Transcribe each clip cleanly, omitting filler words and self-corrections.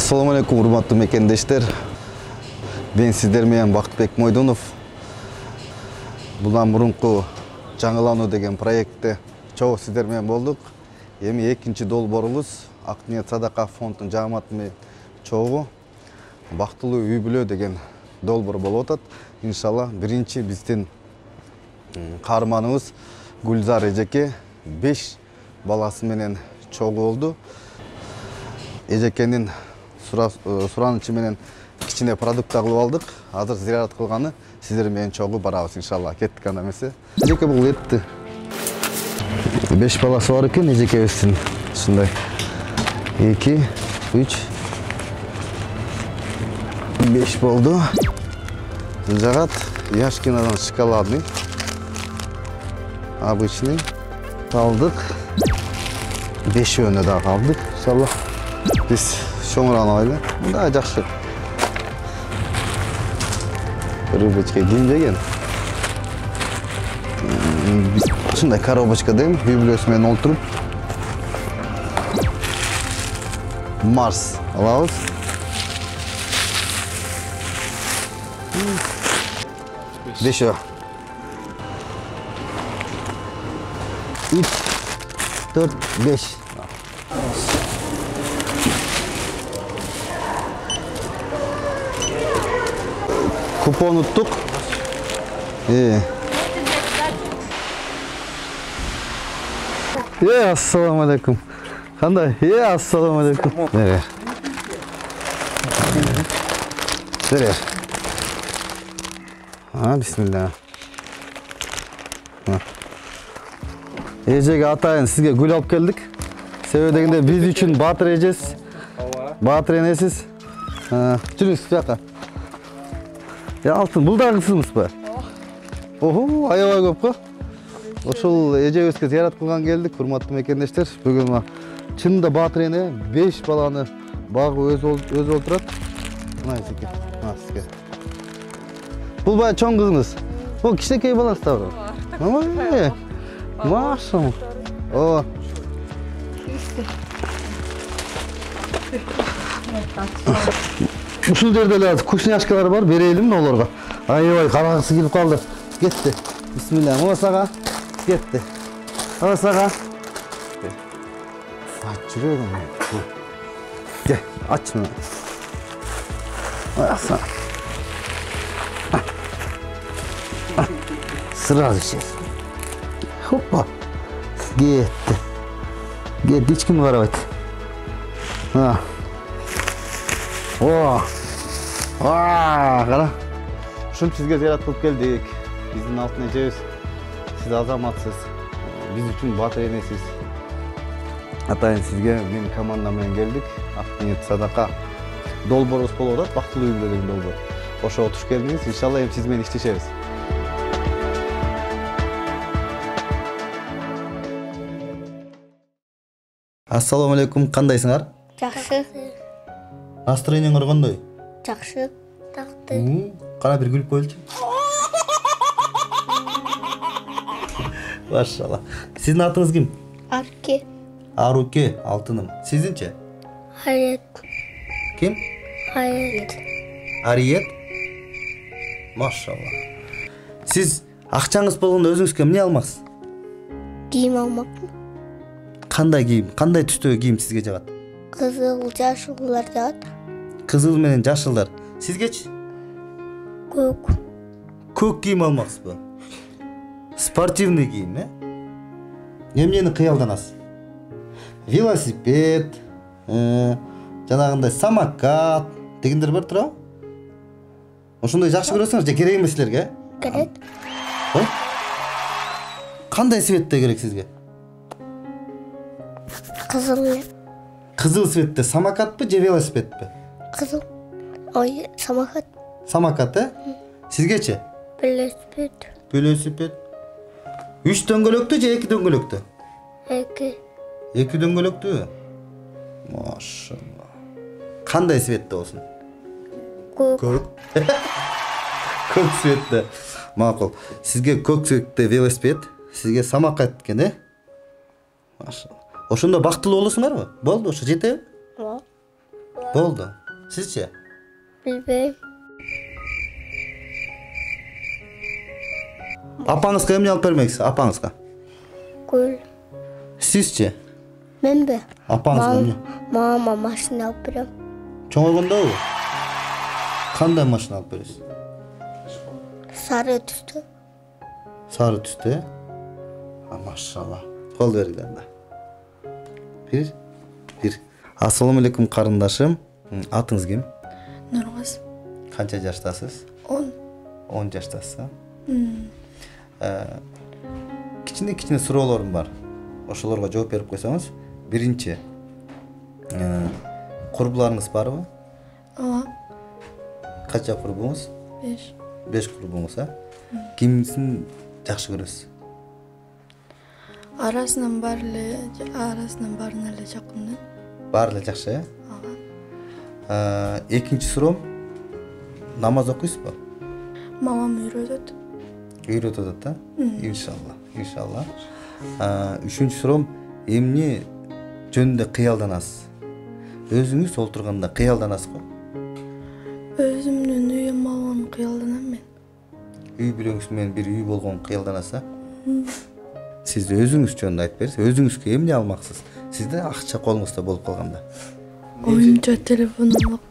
Assalamu alaikum урматтуу мекендештер. Мен сиздер менен Бактыбек Мойдонов. Bundan мурунку жаңылануу деген проектте чогуу сиздер менен болдук. Эми экинчи долбоорубуз Ак ниет садака фондунун жааматы менен чогуу бактылуу үй бүлө деген долбоор болуп атат. Иншалла биринчи биздин каарманыбыз Гүлзар эжеке 5 баласы менен чогуу болду. Эжекенин суранычы менен кичине продукт кылып алдык. Азыр зиярат кылганы сиздер менен чогуу барабыз иншалла. Кеттик анда эмесе. Эжеке бул этти 5 баласы бар экен эжекебиздин. Ушундай 2, 3, 5 болду. Жагат Яшкинадан шоколадный, обычный алдык. 5-өөнө да калдык. Иншалла биз шоңуран алайлы. Мында жакшы. Рыбочка кийинбеген. Ушундай коробочкада үй бүлөсү менен олтуруп Марс алабыз. Бешөө. 3, 4, 5. Kupon unuttuk. Assalamu alaikum. Qanday? Assalamu alaikum. Ver. Ver. Bismillah. Эжеге атайын сизге гүл алып келдик. Себеби дегенде биз үчүн баатыр эжесиз. Баатыр энесиз. Жүрүңүз бияка. Алтын, бул да кызыңызбы? Охо, аябай көп го. Ошол эжебизге зиярат кылган келдик, урматтуу мекендештер. Бүгүн чынында баатыр эне 5 баланы багып өзү олтурат. Мына эжеке, сизге. Бул бая чоң кызыңыз. О, кичинекей балаңыз да бар. Машалла. О. Ушул жерде эле вкусняшкалар бар, берелимби олорго? Аябай карагысы келип калды. Кетти. Бисмилlah. Мосага. Кетти. Мосага. Ач жүрөгүм. Кел, ач мына. Аса. Сразу сейчас. Hoppa. Gitti. Gitti, hiç kim karabet. Kara. Şunu sizge ziyaret kılıp geldik. Bizden altın ecemiz. Siz azamatsız. Biz için batır enesiz. Atayın sizge benim komandamdan geldik. Ак ниет садака долбоорубуз болуп атат. Бактылуу үй бүлө деген долбоор. Ошого туш келдиңиз. Иншалла эми сиз менен иштешебиз. Assalamu alaikum, кандайсыңар? Жакшы. Настроениеңер кандай? Жакшы. Такты. Кана бир күлүп коелучу. Машалла. Сиздин атыңыз ким? Арке. Аруке, алтыным. Сиздинчи? Хаят. Ким? Хаят. Ариет? Машалла. Сиз акчаңыз болгондо өзүңүзгө эмне алмаксыз? Кийим алмакмын. Кандай кийим? Кандай түстөгү кийим сизге жагат? Кызыл, жашылдар жагат. Кызыл менен жашылдар. Сизгечи? Көк. Көк кийим алмаксызбы? Спортивный кийим, Эмнени кыялданасыз? Велосипед, жанагындай самокат дегендер бар турабы? Ошондой жакшы көрөсүңүз же керек эмес силерге? Керек. Кандай цветте керек сизге? Кызыл. Кызыл цветте самокатпы же велосипедпи? Кызыл. Ой, самокат. Самокат, Сизгечи? Велосипед. Велосипед. 3 дөңгөлөктү же 2 дөңгөлөктү? 2. 2 дөңгөлөктү. Машалла. Кандай цветте болсун? Көк. Көк цветте. Макул. Сизге көк цветте велосипед, сизге самокат экен, Машалла. Ошондо бактылуу болосуңарбы? Болду, ошо жетеби? Болду. Болду. Sizce? Bilbeyim. Apаңызға эмне алып бермексиз? Апаңызға. Gül. Sizce? Ben mi? Apаңызға эмне? Mama maşını alıp берем. Чоңойгондобу? Кандай машина алып бересиз? Sarı tüstü. Sarı түсте. Машалла. Кол бериңиз анда. Бир. Ассаламу алейкум карындашым. Атыңыз ким? Нургыз. Канча жаштасыз? 10. 10 жаштасыз. Кичине суроолорум бар. Ошолорго жооп берип койсоңуз. Биринчи. Курбуларыңыз барбы? Ооба. Канча курбуңуз? 5. 5 курбуңуз, Кимсин жакшы көрөсүз? Арасынан баары эле жакын да. Баары эле жакшы, Ооба. Экинчи суроом. Намаз окуйсузбу? Мамам үйрөтөт. Үйрөтүп атат да? Иншалла. Үчүнчү суроом, эмне жөнүндө кыялданасыз? Өзүңүз олтурганда кыялданасызбы? Өзүмдүн үйүм болгонун кыялданам мен. Үй бирөөңүз менен бир үй болгон кыялданасыз, Сиз өзүңүз жөнүндө айтып бериңиз. Өзүңүзгө эмне алмаксыз? Сизде акча колуңузда болуп калганда. Оюнча телефон алып.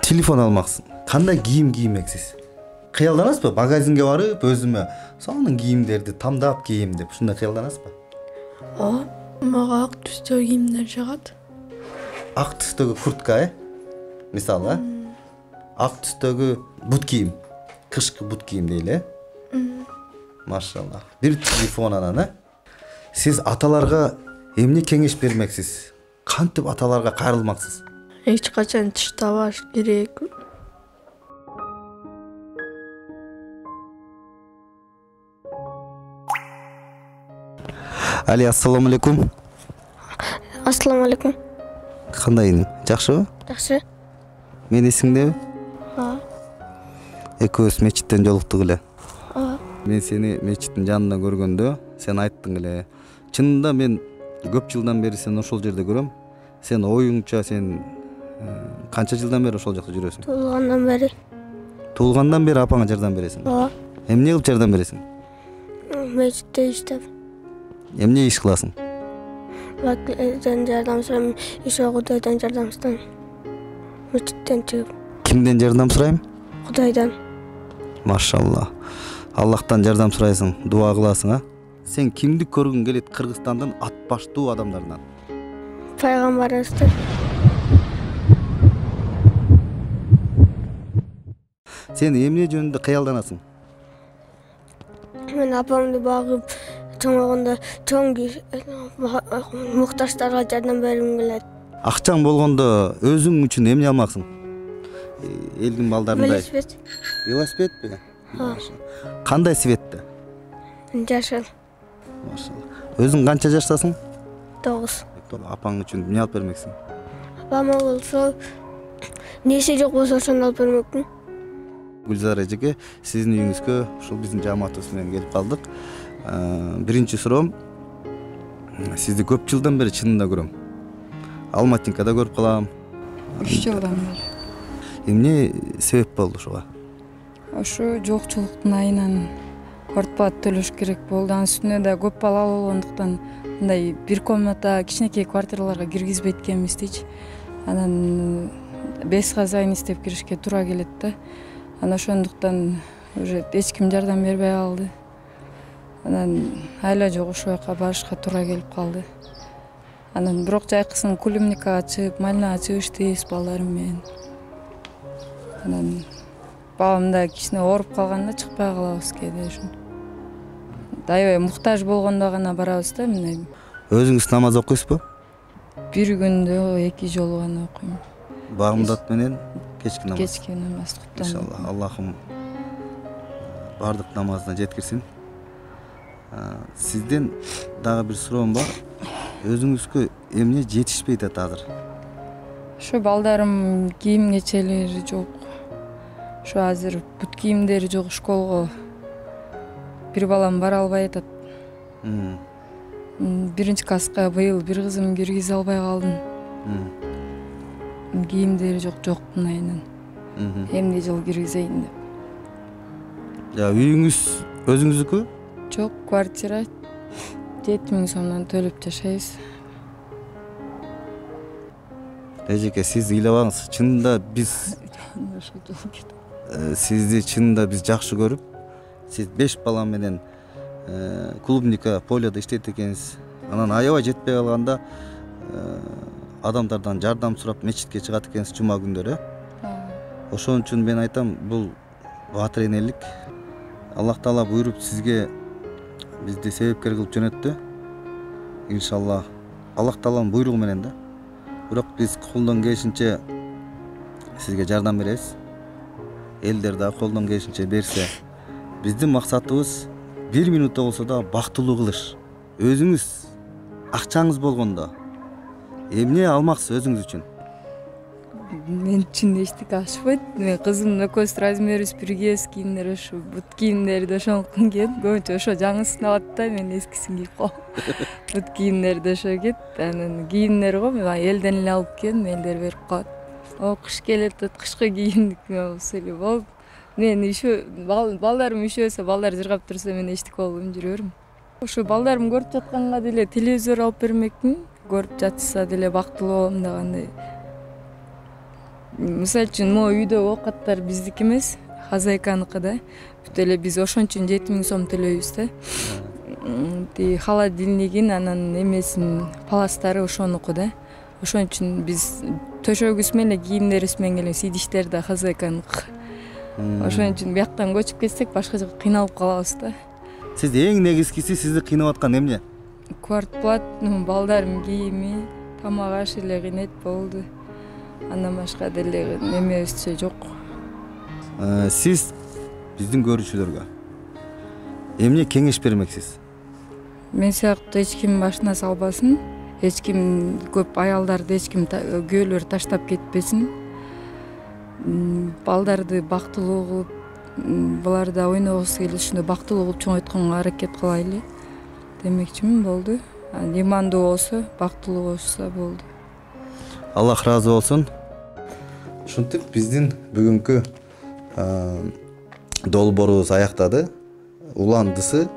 Телефон алмаксың. Кандай кийим киймексиз? Кыялданасызбы? Магазинге барып, өзүмө сонун кийимдерди тандап кийим деп, ушундай кыялданасызбы? Ооба. Мага ак түстө кийимдер жагат. Ак түстөгү куртка, Мисалы, ак түстөгү бут кийим, кышкы бут кийим дейли, Машалла. Бир телефон анан, Сиз аталарга эмне кеңеш бермексиз? Кантип аталарга кайрылмаксыз? Эч качан тыштабаш керек. Али, ассаламу алейкум. Assalamu alaikum. Кандай, жакшыбы? Жақсы. Мен эсиңдеби? Ооба. Экөөбүз мечиттен жолуктук эле. Ооба. Мен сени мечиттин жанында көргөндө, сен айттың эле. Чынында мен көп жылдан бери сени ошол жерде көрөм. Сен оюңча сен канча жылдан бери ошол жакта жүрөсүң? Туылғаннан бeri. Туулгандан бери апаңа жардам бересиң. Ооба. Эмне кылып жардам бересиң? Mecit'te iştep. Эмне иш кыласың? Vakilden yardım sorayım. İş o Kuday'dan yardım istedim. Mecit'ten çıkıp. Кимден жардам сурайм? Kuday'dan. Машалла. Аллахтан жардам сурайсың, дуа кыласың, Сен кимди көргүң келет Кыргызстандын ат баштуу адамдарынан? Peygamberimiz. Сен эмне жөнүндө кыялданасың? Ben apamdı bağıp çoğunda muhtaçlara yardım verim geledi. Акчаң болгондо өзүң үчүн эмне алмаксың? Элдин балдарындай. Velosiped. Велосипедпи? Ha. Кандай светте? Yaşıl. Машалла. Өзүң канча жаштасың? 9. Апаң үчүн эмне алып бермексиң? Apam olsa nesi yok olsa şunu alıp vermektim. Гүлзар эжеке, сиздин үйүңүзгө ушул биздин жамаатыбыз менен келип калдык. Биринчи суроом, сизди көп жылдан бери чынында көрөм. Алматинкада көрүп калам. 3 жылдан бeri. Эмне себеп болду ошого? Ошо жокчулуктун айынан квартплата төлөш керек болду. Анын үстүнө да көп балалуу болгондуктан мындай бир комната кичинекей квартираларга киргизбейт экенбиздичи. Анан 5 хозяин издеп киришке туура келет да. Анан ошондуктан уже эч ким жардам бербей калды. Анан айла жок ошол жака барышка туура келип калды. Анан бирок жайкысын Кулимникага чыгып, Малинага чыгыштыбыз балдарым менен. Анан бабам да кичине ооруп калганда чыкпай калабыз кээде ушун. Аябай муктаж болгондо гана барабыз да мындай. Өзүңүз намаз окуйсузбу? Бир күндө 2 жолу гана окуйм. Багымдат менен кечки намаз. Кечки намаз куттан. Иншалла, Аллахым бардык намазына жеткирсин. Сизден дагы бир суроом бар. Өзүңүзгө эмне жетишпейт азыр? Ошо балдарым кийим кечелери жок. Ошо азыр бут кийимдери жок школго. Бир балам бара албай атат. Биринчи класска быйыл бир кызым киргизе албай калдым. Кийимдери жоктун айынан. Эмне жыл киргизейин деп. Ya үйүңүз өзүңүздүкү? Жок, квартира 7000 сомдон төлөп жашайбыз. Эжеке, сиз ыйлабаңыз. Чынында биз сизди чынында биз жакшы көрүп, сиз 5 бала менен клубника поледа иштейт экенсиз. Анан аябай жетпей калганда адамдардан жардам сурап мечитке чыгат экенсиз жума күндөрү. Ошон үчүн мен айтам, бул батыр энелик. Аллах Таала буйруп сизге бизди себепкер кылып жөнөттү. Иншалла Аллах Тааланын буйругу менен да. Бирок биз колдон келишинче сизге жардам беребиз. Элдер да колдон келишинче берсе, биздин максатыбыз 1 минутта болсо да бактылуу кылыш. Өзүңүз акчаңыз болгондо эмне алмаксыз өзүңүз үчүн? Мен үчүн эчтеке ашпайт. Мен кызымдын экөөбүз размерибиз биргес, кийимдер ошо, бут кийимдерди ошонукун кийет. Көбүнчө ошо жаңысын алат да, мен эскисин кийип коем. Бут кийимдерди ошо кийет. Анан кийимдер го мен элден эле алып келем, элдер берип коет. Кыш келет, кышкы кийимдик болсо эле болду. Мен балдарым üşөсө, балдар жыргап турса мен эчтеке болбойм, жүрө берем. Ошо балдарым көрүп жатканга деле телевизор алып бермекмин. Көрүп жатса деле бактылуу болом дегандай. Мисалы үчүн, могу үйдө оокаттар биздики эмес, хозяйканыкы да. Бүт эле биз ошон үчүн 7000 сом төлөйбүз да. Холодильнигин, анан эмесин, паластары ошонуку да. Ошон үчүн биз төшөгүбүз менен кийимдерибиз менен келебиз, идиштер да хозяйканыкы. Ошон үчүн бияктан көчүп кетсек башка жака кыйналып калабыз да. Сиз эң негизгиси сизди кыйнап аткан эмне? Квартплат, балдарым кийими, тамак аш эле кыйнайт болду. Андан башка деле немебизче жок. Сиз биздин көрүүчүлөргө эмне кеңеш бермексиз? Мен сыяктуу эч ким башына салбасын, эч ким көп аялдарды эч ким күйөөлөр таштап кетпесин. Балдарды бактылуу кылып, буларда ойногусу келет, ушундой бактылуу кылып чоңойтконго аракет кылайлы демекчимин, болду. Имандуу болсо, бактылуу болсо болду. Аллах разы болсун. Ушинтип биздин бүгүнкү долбоорубуз аяктады. Уландысы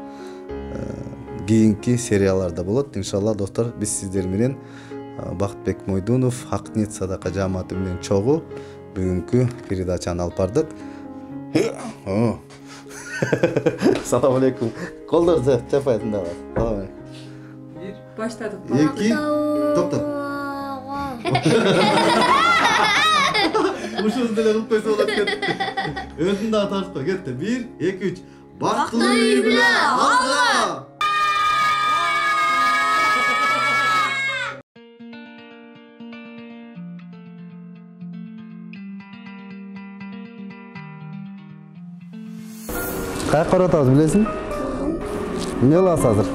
кийинки серияларда болот. Иншалла достор, биз сиздер менен Бактыбек Мойдунов, Акниет Садака жааматы менен чогуу бүгүнкү передачаны алып бардык. Салам алейкум. Колдорду чапайсың дагы. Салам алейкум. Баштадык. 2 токтоп. Ушуну деле кылып койсо болот экен. Өзүн дагы тартып кетти. 1 2 3. Бактылуу үй менен алга. Каяка баратабыз билесиң? Эмне кыласыз азыр?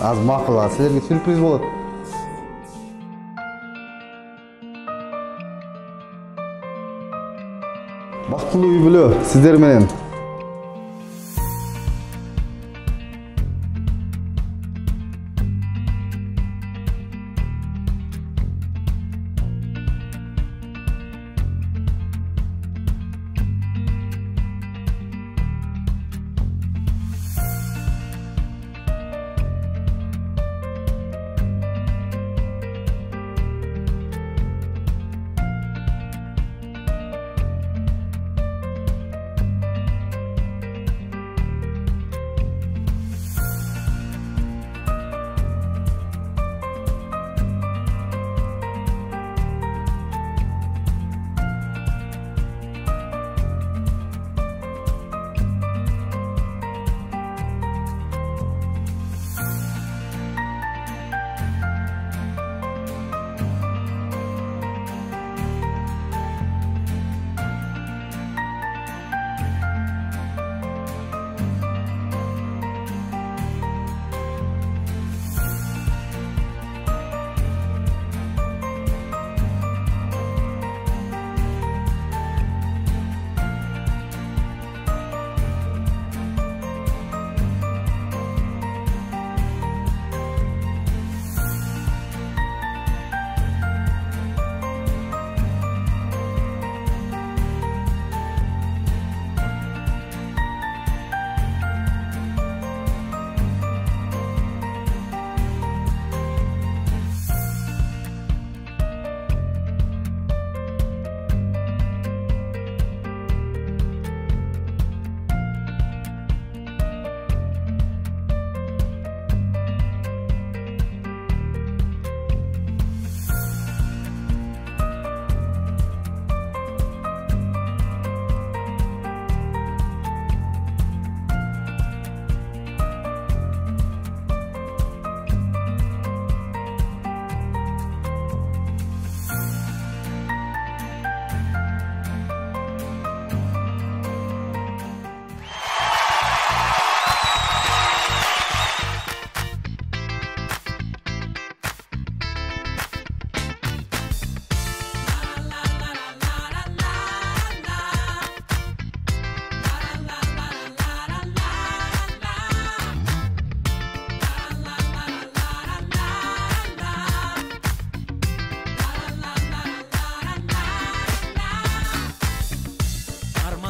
Азыр макул, силерге сюрприз болот. Бактылуу үй бүлө сиздер менен.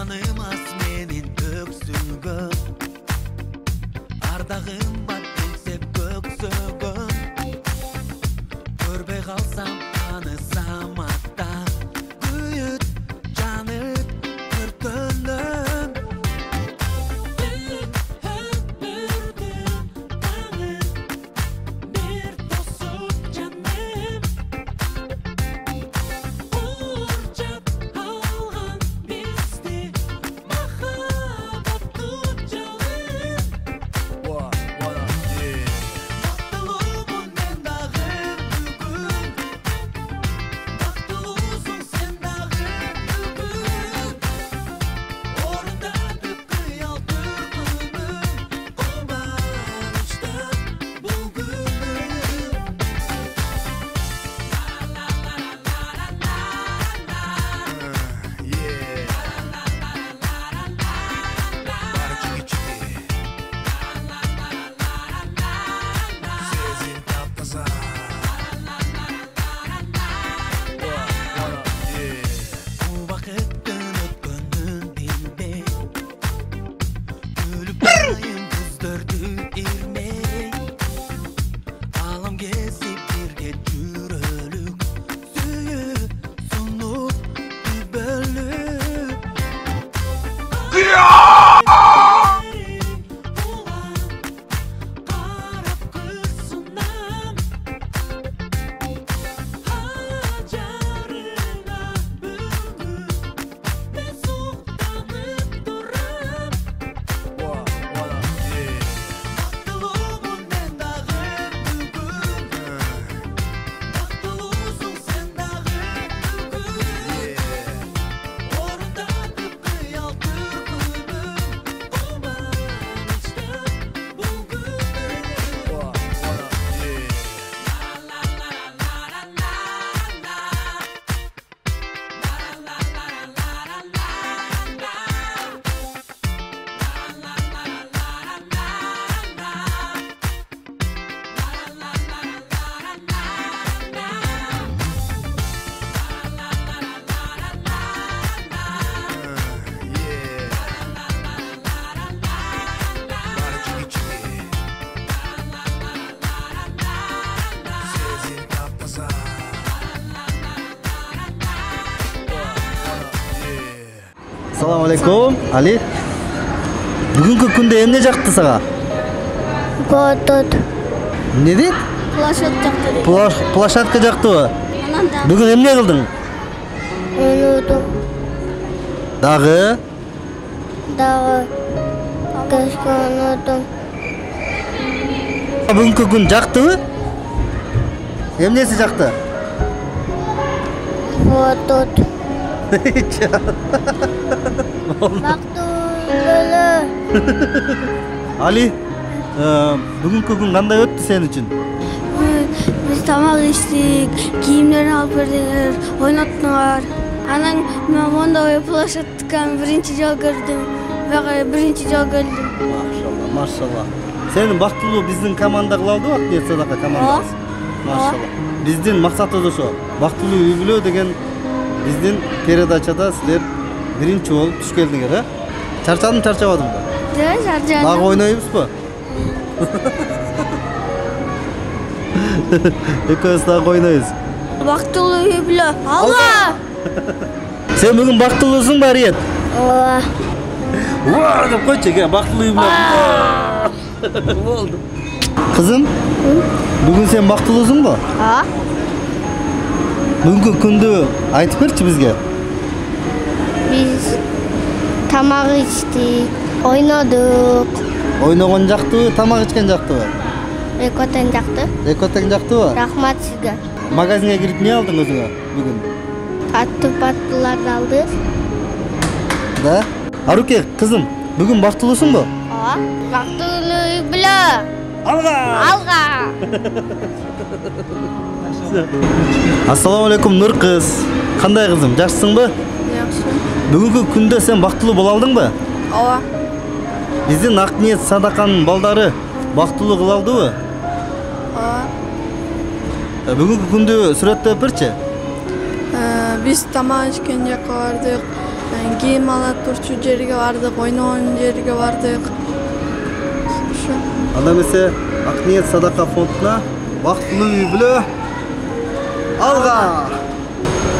Tanımaz menin öksürgüm Ardağım var gülse göksürgüm Görbe kalsam tanısam hatta Büyüt canıt kırtönüm Bir tosuk canım Urcap algan bizdi Mahabatlı canım Baktılıbın men dağım bugün Baktılısın sen dağım bugün Oradadık kıyal türkümün Kumarışta bugün Bu vakitin ötkönün dilde Gülüp kayın kızdırdı irmey Alam gezip birge jürölük Süyü sunup dübölük Karap kızsınam Hacarına bugün Mesutlanıp duram Baktılımın men dağım bugün Baktılısın sen dağım bugün Oradadık kıyal türkümün Kumarışta bugün Assalamu alaikum, Ali. Bugünkü күндө эмне жакты сага? Готот. Не дейт? Плашат жакты. Площадка жактыбы? Ананда. Бүгүн эмне кылдың? Өнөдүм. Дагы? Дагы. Кешке өнөдүм. Бүгүнкү күн жактыбы? Эмнеси жакты? Готот. Бактылы. Ali, бүгүнкү күн кандай өттү сен үчүн? Биз тамак иштик, кийимдерин алып бердиңер, ойноттуңар. Анан мен мондой площадканы биринчи жолу көрдүм. Биринчи жолу келдим. Машалла, машалла. Сенин бактылуу биздин команда кылалды Акниет Садака командабыз. Машалла. Биздин максатыбыз ошо. Бактылуу үй бүлө деген биздин передачада силер биринчи болуп туш келдиңер, э? Чарчадың, чарчабадыңбы? Жок, чарчадым. Дагы ойнойбузбу? Экөөбүз дагы ойнойбуз. Бактылуу үй бүлө. Алга! Сен бүгүн бактылуусуңбу, Ариет? Ооба. Уа деп койчу, бактылуу үй бүлө. Болду. Кызым, бүгүн сен бактылуусуңбу? Бүгүнкү күндү айтып берчи бизге. Биз тамак ичтик, ойнодук. Ойногон жактыбы, тамак ичкен жактыбы? Экөө тең жакты. Экөө тең жактыбы? Рахмат сизге. Магазинге кирип эмне алдың өзүңө бүгүн? Паттыларды алды. Да? Аруке, кызым, бүгүн бактылуусуңбу? Ооба. Бактылуу үй бүлө. Алга! Алга! Ассаламу алейкум, Нур кыз. Кандай кызым, жакшысыңбы? Жакшы. Бүгүнкү күндө сен бактылуу боло алдыңбы? Ооба. Биздин Акниет Садаканын балдары бактылуу кыла алдыбы? Ооба. Бүгүнкү күндү сүрөттөп берчи. Биз тамак ичкен жакка бардык. Кийим алып турчу жерге бардык, ойногон жерге бардык. Ошо. Анда эмесе Акниет Садака фондуна бактылуу үй бүлө алга.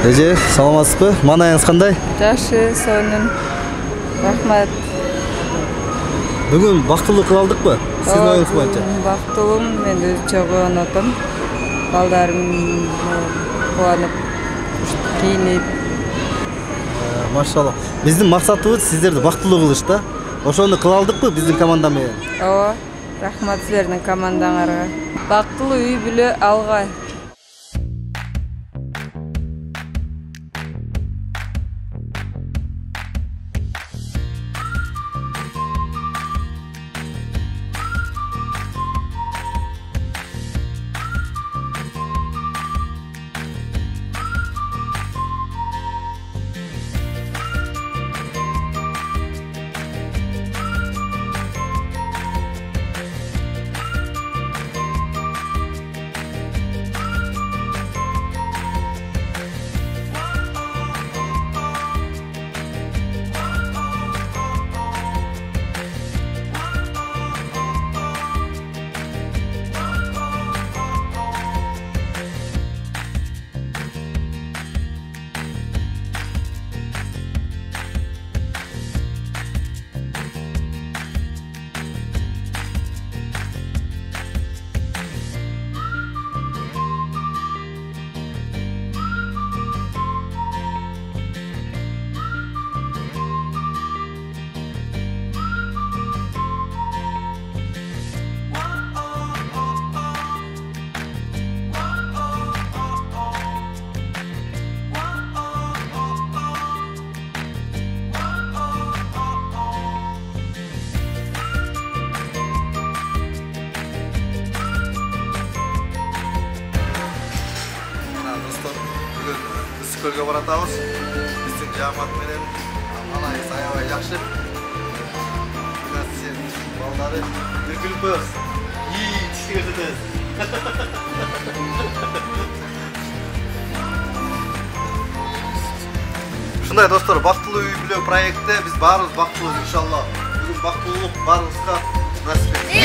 Эже, саламатсызбы? Манайыңыз кандай? Жакшы, сонун. Рахмат. Бүгүн бактылуу кыла алдыкпы? Сиздин оюңуз боюнча. Бактылуум, мен өзүнчө кубанып. Балдарым кубанып, кийинип. Машалла. Биздин максатыбыз сиздерди бактылуу кылыш да. Ошону кыла алдыкпы биздин команда менен? Ооба, рахмат силердин командаңарга. Бактылуу үй бүлө алга. Kölge baratабыз. Биздин жаамат менен Манайыңыз аябай жакшы. Сен балдары бир күлүп коебуз. Тишти көрсөтөбүз. Ушундай достор, бактылуу үй бүлө проектте биз баарыбыз бактылуубуз иншалла. Бүгүн бактылуулук баарыбызга насип этсин.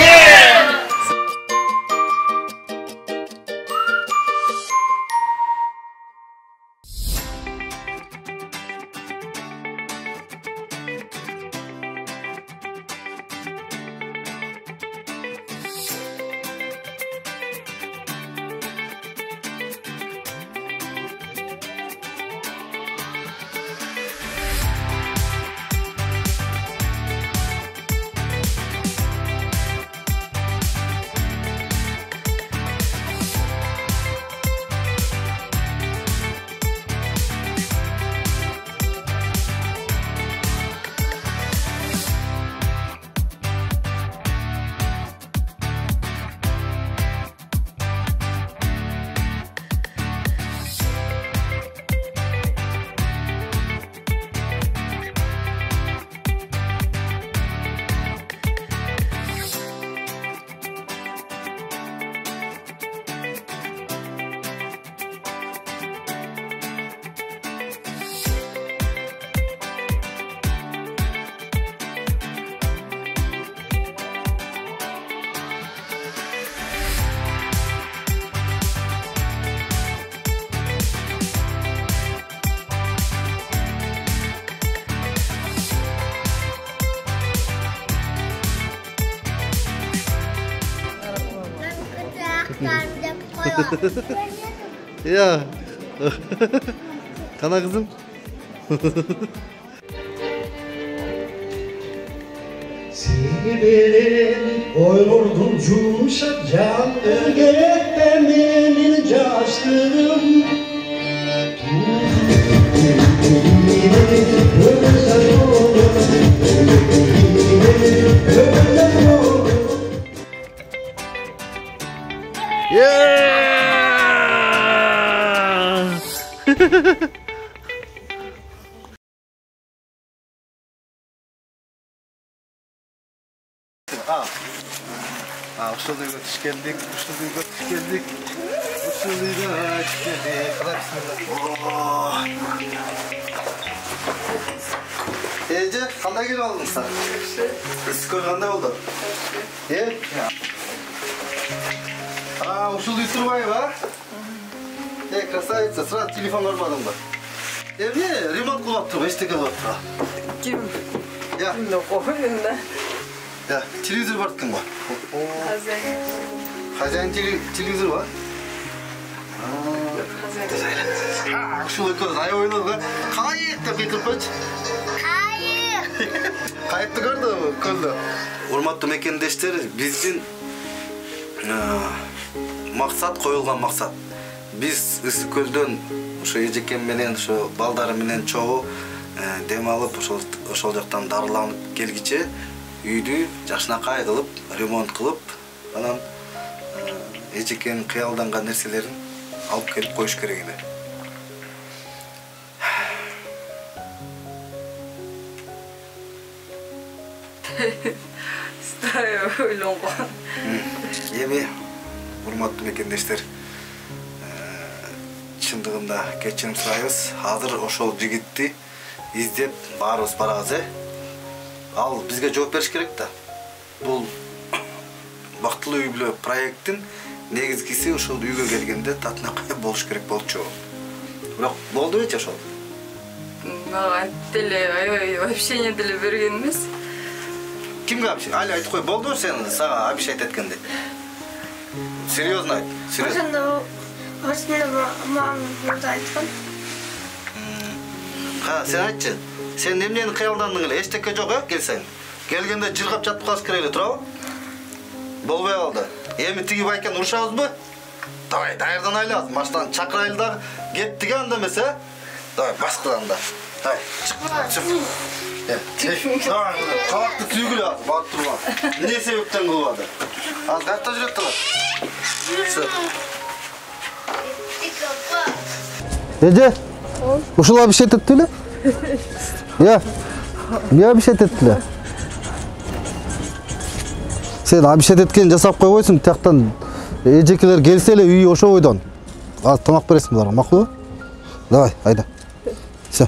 Ya. Kana kızım. Seni benim oynurdum yumuşak canlı gerek benim caşlığım. Ушул үйгө түшкендик, ушул үйгө түшкендик, ушул үйгө түшкендик. Эже, кандай келип алдыңыздар? Ысыкөл кандай болду? Ушул үй Турбаева? Красавица, сразу телефон көрмөдүңбү? Эмне ремонт кылып атыптырбы, эчтеке кылып атыптырбы? Ким? Я. Кимди коюн да. Я, телевизор бар экен го. Хозяин. Хозяин телевизор бар? Ушул экөөбүз аябай ойнодук, э? Кайык деп кыйкырып койчу. Кайыкты көрдү көлдө. Урматтуу мекендештер, биздин максат коюлган максат. Биз Ысыкөлдөн ошо эжекем менен ошо балдары менен чогуу дем алып ошол жактан дарыланып келгиче үйдү жакшынакай кылып, ремонт кылып, анан эжекенин кыялданган нерселерин алып келип коюш керек эле. Стай ойлонгон. Эми урматтуу мекендештер, чындыгында кечирим сурайбыз. Азыр ошол жигитти издеп баарыбыз барабыз, Ал бизге жооп бериш керек да. Бул бактылуу үй бүлө проекттин негизгиси ошол үйгө келгенде татынакай болуш керек болчу. Бирок болдубу ошол? Мага деле вообще деле берген эмес. Кимге вообще? Али айтып кой, болдубу сен сага обещать эткенде? Серьезно айт. Ошондо осмеле мамам мурда айткан. Сен айтчы. Сен эмнени кыялдандың эле? Эчтеке жок, келсең. Келгенде жыргап жатып калыш керек эле, турабы? Болбой калды. Эми тиги байканы урушабызбы? Давай, даярданайлы, машинадан чакырайлы дагы. Кеттиге анда эмес, Давай, баскыдан да. Давай, чык. Давай, кабакты түйгүлө ал, багып турма. Эмне себептен кылбады? Ал кайерде жүрөт дагы? Эже, ушул обещать этти эле? Я. Эмне обещать этти эле? Сен обещать эткенин жасап койбойсуң, тияктан эжекелер келсе эле үй ошо бойдон. Азыр тамак бересиң буларга, макулбу? Давай, айда. Всё.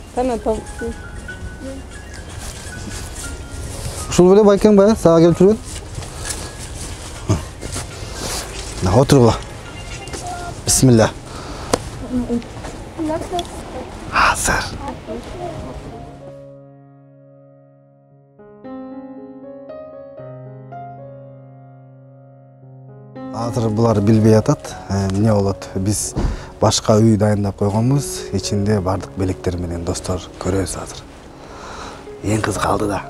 Ушул беле байкең бая, сага келип жүргөн. Отургула. Бисмилла. Азыр. Азыр булар билбей атат. Эмне болот? Биз башка үй дайындап койгонбуз. Ичинде бардык белектер менен достор көрөбүз азыр. Эң кызык да.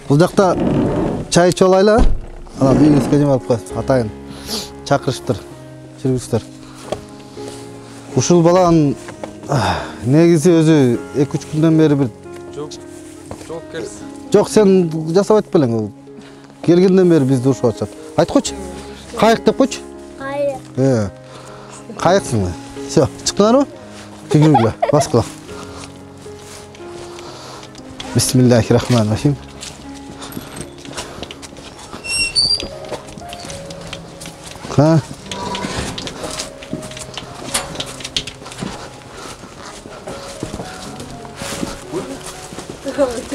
Бул жакта чай ичип алайлы, Анан үйүңүзгө жем алып коесуз. Атайын чакырыштыр, жүргүздөр. Ушул баланын негизи өзү 2-3 күндөн бери бир жок келсин. Жок, сен жасап айтып белең. Келгенден бери бизди урушуп атышат. Айтып койчу. Кайык деп койчу. Кайык. Кайыксың. Всё, чыктыңарбы? Тигиргиле, баскыла. Бисмиллахиррахманиррахим.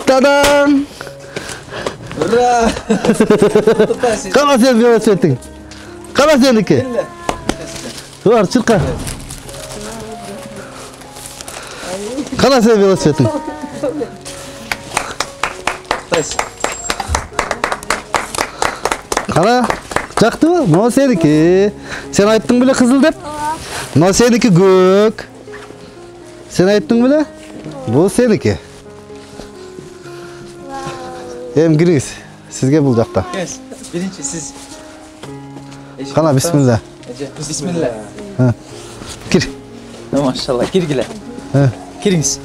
Та-дам! Ура! Кана сен велосипедиң? Кана сеники? Бар, чырка. Кана сен велосипедиң? Кана, жактыбы? Мына сеники. Сен айттың беле кызыл деп? Мына сеники көк. Сен айттың беле? Бул сеники. Кириңиз. Сизге бул жакта. Биринчи сиз. Кана, бисмилла. Бисмилла. Кир. Машалла, киргиле. Кириңиз.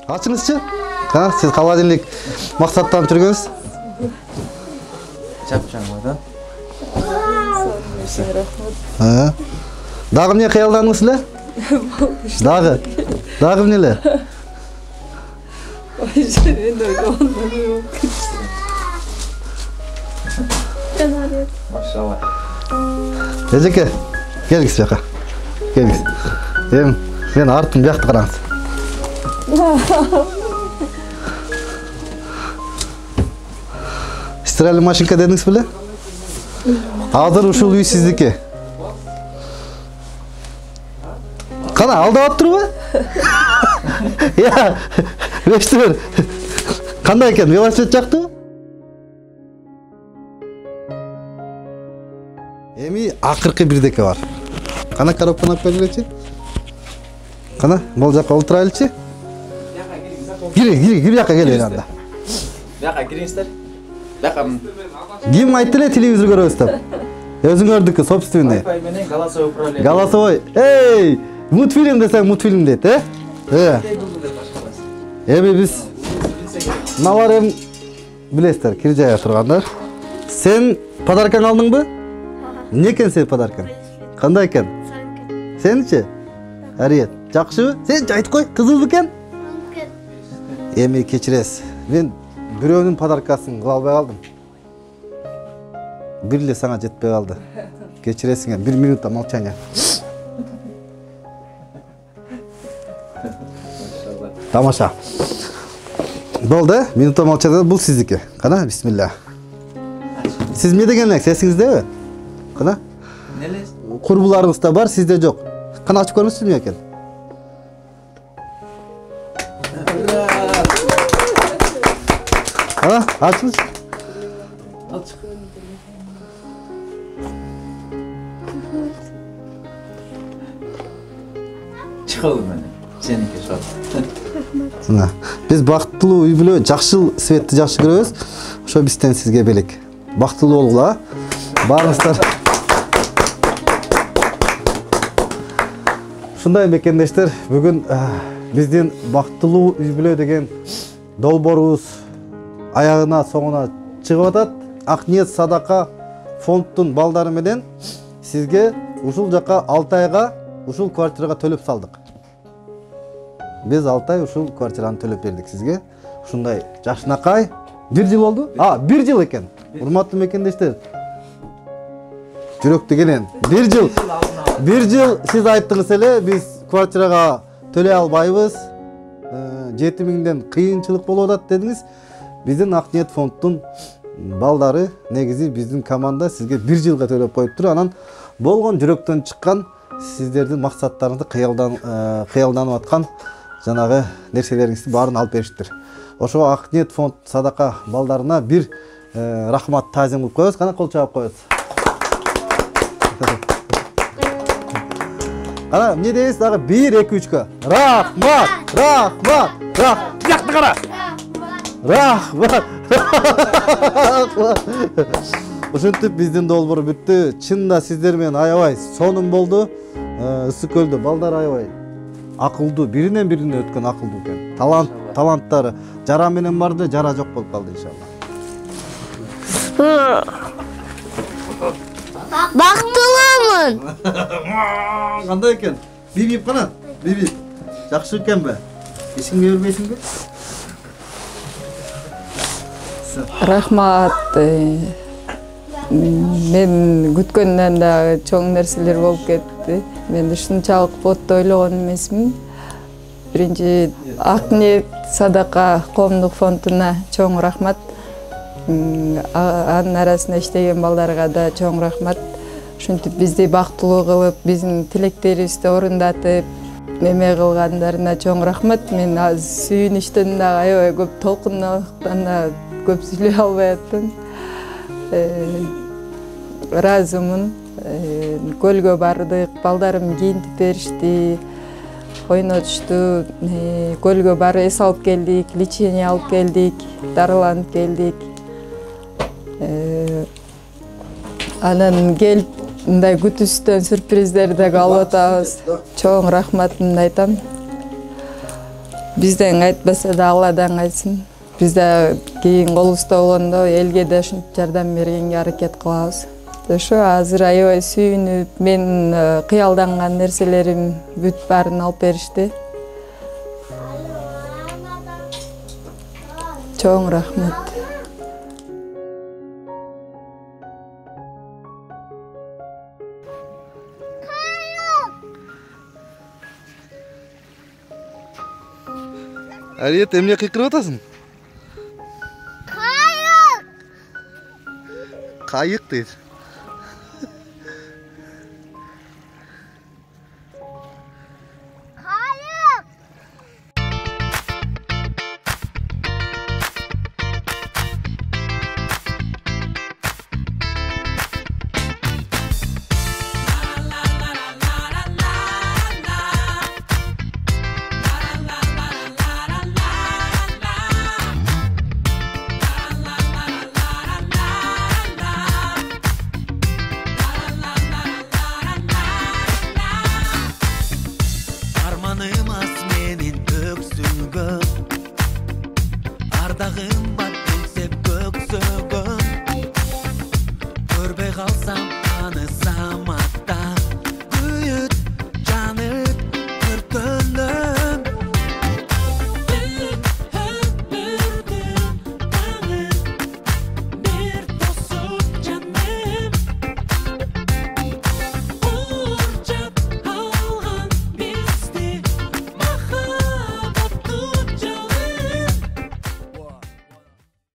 Açыңызчы. Ха, сиз холодильник максаттанып жүргөнсүз. Жапчаң ойдан. Дагы эмне кыялдандыңыз эле? Дагы эмне эле? Машалла. Эжеке, келгиз жака. Келгиз. Мен артым бияқта қараңыз. Стиральный машинка дедіңіз біле? Азыр ушул үй сиздики. Қана, алдап тұру ба? Я, бештір. Қандай екен, велосипед жақты ба? Эми акыркы бирдеке бар. Қана коробканы алып келгилечи. Қана, бол жака олтурайлычы. Кир жака кел анда. Бияка кириңиздер. Бияка Ким айтты эле телевизор көрөбүз деп? Өзүң көрдүккү, собственный. Wi-Fi менен голосовой управление. Голосовой. Эй, мультфильм десең мультфильм дейт, Эми биз мыналар эми билесиздер, кир жайга тургандар. Сен подаркаң алдыңбы? Эмне экен сенин подаркаң? Кандай экен? Сеничи? Ариет, жакшыбы? Сен айтып кой, кызыл экен? Эми кечиресиз. Мен бирөөнүн подаркасын кыла албай калдым. Бир эле сага жетпей калды. Кечиресиңер, 1 минутта молчание. Тамаша. Болду, минутта молчание, бул сиздики. Кана, бисмилля. Сиз эмне деген элек, сесиңиздеби? Кана? Нелес? Курбуларыңызда бар, сизде жок. Кана ачып көрүңүзчү эмне экен? Açmış. Açık. Çıkalım beni. Seninki şu an. Biz бактылуу үй бүлө, жакшыл светти жакшы көрөбүз. Ошо бизден сизге белек. Бактылуу болгула. Барыңыздар. Ушундай мекендештер, бүгүн биздин бактылуу үй бүлө деген долбоорубуз аягына соңуна чыгып атат. Акниет Садака фондтун балдары менен сизге ушул жака 6 айга ушул квартирага төлөп салдык. Биз 6 ай ушул квартираны төлөп бердик сизге. Ушундай жашынакай 1 жыл болду. 1 жыл экен. Урматтуу мекендештер. Жүрөктү кенен 1 жыл. 1 жыл сиз айттыңыз эле, биз квартирага төлөй албайбыз. 7000ден кыйынчылык болуп атат дедиңиз. Биздин Акниет фондтун балдары негизи биздин команда сизге 1 жылга төлөп коюптур. Анан болгон жүрөктөн чыккан сиздердин максаттарыңызды кыялданып аткан жанагы нерселериңизди баарын алып бериштир. Ошого Акниет фонд Садака балдарына бир рахмат таазим кылып коебуз. Кана кол чаап коебуз. Кана эмне дейсиз дагы 1 2 3-кө. Рахмат, рахмат, рахмат. Бияқта кара. Рахмат. Ошентип биздин долбоор бүттү. Чынында сиздер менен аябай сонун болду. Ысык көлдө балдар аябай акылдуу, биринен бирине өткөн акылдуу экен. Таланттары жара менен барды, жара жок болуп калды иншалла. Бактылуумун. Кандай экен? Бип кана? Бип. Жакшы экенби? Эсиңе бербейсиңби? Рахмат. Мен күткөндөн да чоң нерселер болуп кетти. Мен ушунчалык потто ойлогон эмесмин. Биринчи Акниет Садака коомдук фондуна чоң рахмат. Анын арасында иштеген балдарга да чоң рахмат. Ушинтип бизди бактылуу кылып, биздин тилектерибизди орундатып, неме кылгандарына чоң рахмат. Мен сүйүнүштөн да аябай көп толкундуктан да көп сүйлөй албай аттым. Разымын. Көлгө бардык, балдарым кийинтип беришти, ойнотушту. Көлгө барып эс алып келдик, лечение алып келдик, дарыланып келдик. Анан келип мындай күтүүсүздөн сюрприздерди алып атабыз. Чоң рахматымды айтам. Бизден айтпаса да Алладан айтсын. Биз да кийин колубузда болгондо элге да ушинтип жардам бергенге аракет кылабыз. Ошо азыр аябай сүйүнүп, мен кыялданган нерселерим бүт баарын алып беришти. Чоң рахмат. Алиет, эмне кыйкырып атасың? Кайык. Кайык дейт.